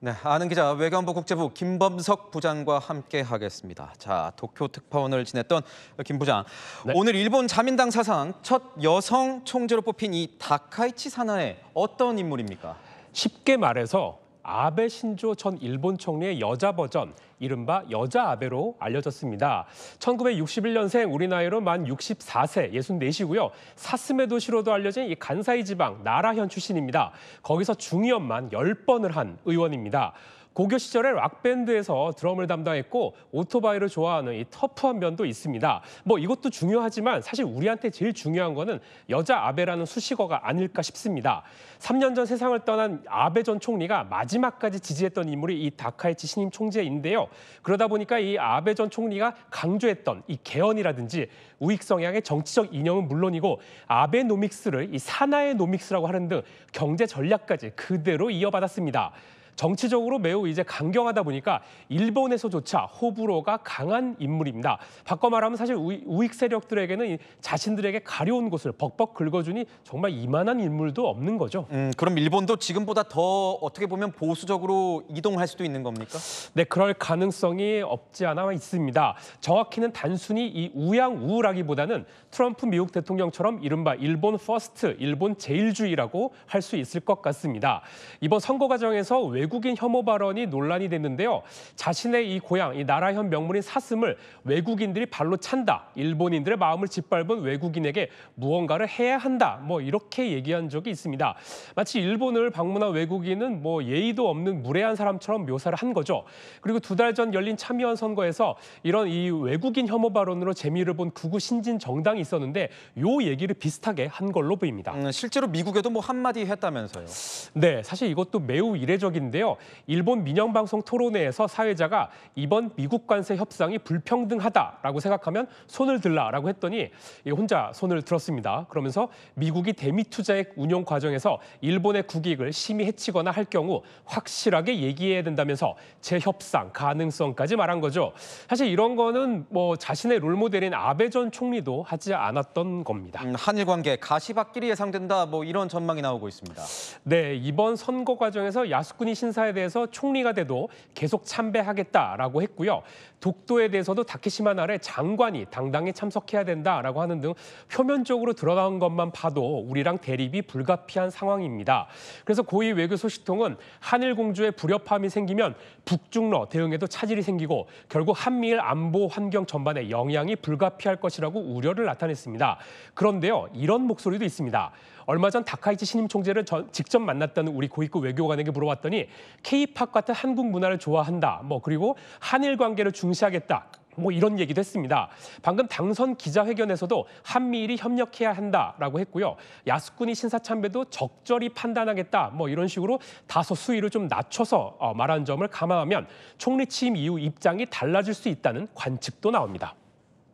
네, 아는 기자 외교안보 국제부 김범석 부장과 함께 하겠습니다. 자, 도쿄 특파원을 지냈던 김 부장. 네. 오늘 일본 자민당 사상 첫 여성 총재로 뽑힌 이 다카이치 사나에 어떤 인물입니까? 쉽게 말해서 아베 신조 전 일본 총리의 여자 버전, 이른바 여자 아베로 알려졌습니다. 1961년생, 우리 나이로 만 64세, 64시고요. 사스메 도시로도 알려진 이 간사이 지방 나라현 출신입니다. 거기서 중의원만 10번을 한 의원입니다. 고교 시절에 락밴드에서 드럼을 담당했고 오토바이를 좋아하는 이 터프한 면도 있습니다. 이것도 중요하지만 사실 우리한테 제일 중요한 거는 여자 아베라는 수식어가 아닐까 싶습니다. 3년 전 세상을 떠난 아베 전 총리가 마지막까지 지지했던 인물이 이 다카이치 신임 총재인데요. 그러다 보니까 이 아베 전 총리가 강조했던 이 개헌이라든지 우익 성향의 정치적 이념은 물론이고 아베노믹스를 이 사나이 노믹스라고 하는 등 경제 전략까지 그대로 이어받았습니다. 정치적으로 매우 이제 강경하다 보니까 일본에서조차 호불호가 강한 인물입니다. 바꿔 말하면 사실 우익 세력들에게는 자신들에게 가려운 곳을 벅벅 긁어주니 정말 이만한 인물도 없는 거죠. 그럼 일본도 지금보다 더 어떻게 보면 보수적으로 이동할 수도 있는 겁니까? 네, 그럴 가능성이 없지 않아 있습니다. 정확히는 단순히 이 우양우라기보다는 트럼프 미국 대통령처럼 이른바 일본 퍼스트, 일본 제일주의라고 할 수 있을 것 같습니다. 이번 선거 과정에서 외국인 혐오 발언이 논란이 됐는데요. 자신의 이 고향, 이 나라현 명물인 사슴을 외국인들이 발로 찬다. 일본인들의 마음을 짓밟은 외국인에게 무언가를 해야 한다. 이렇게 얘기한 적이 있습니다. 마치 일본을 방문한 외국인은 예의도 없는 무례한 사람처럼 묘사를 한 거죠. 그리고 2달 전 열린 참의원 선거에서 이런 이 외국인 혐오 발언으로 재미를 본 극우 신진 정당이 있었는데 요 얘기를 비슷하게 한 걸로 보입니다. 실제로 미국에도 한마디 했다면서요? 네, 사실 이것도 매우 이례적인데요. 일본 민영방송 토론회에서 사회자가 이번 미국 관세 협상이 불평등하다라고 생각하면 손을 들라라고 했더니 혼자 손을 들었습니다. 그러면서 미국이 대미 투자액 운용 과정에서 일본의 국익을 심히 해치거나 할 경우 확실하게 얘기해야 된다면서 재협상 가능성까지 말한 거죠. 사실 이런 거는 자신의 롤모델인 아베 전 총리도 하지 않았던 겁니다. 한일 관계 가시밭길이 예상된다 이런 전망이 나오고 있습니다. 네, 이번 선거 과정에서 야스쿠니 신사에 대해서 총리가 돼도 계속 참배하겠다라고 했고요. 독도에 대해서도 다케시마 나라의 장관이 당당히 참석해야 된다라고 하는 등 표면적으로 드러난 것만 봐도 우리랑 대립이 불가피한 상황입니다. 그래서 고위 외교 소식통은 한일 공조에 불협화음이 생기면 북중러 대응에도 차질이 생기고 결국 한미일 안보 환경 전반에 영향이 불가피할 것이라고 우려를 나타냈습니다. 그런데요, 이런 목소리도 있습니다. 얼마 전 다카이치 신임 총재를 직접 만났다는 우리 고위급 외교관에게 물어봤더니 K-팝 같은 한국 문화를 좋아한다. 그리고 한일 관계를 중시하겠다. 이런 얘기도 했습니다. 방금 당선 기자회견에서도 한미일이 협력해야 한다라고 했고요. 야스쿠니 신사 참배도 적절히 판단하겠다. 이런 식으로 다소 수위를 좀 낮춰서 말한 점을 감안하면 총리 취임 이후 입장이 달라질 수 있다는 관측도 나옵니다.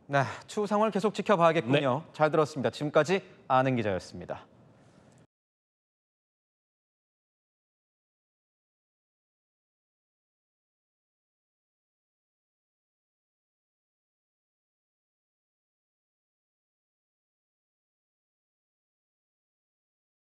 네, 추후 상황을 계속 지켜봐야겠군요. 네. 잘 들었습니다. 지금까지 아는 기자였습니다.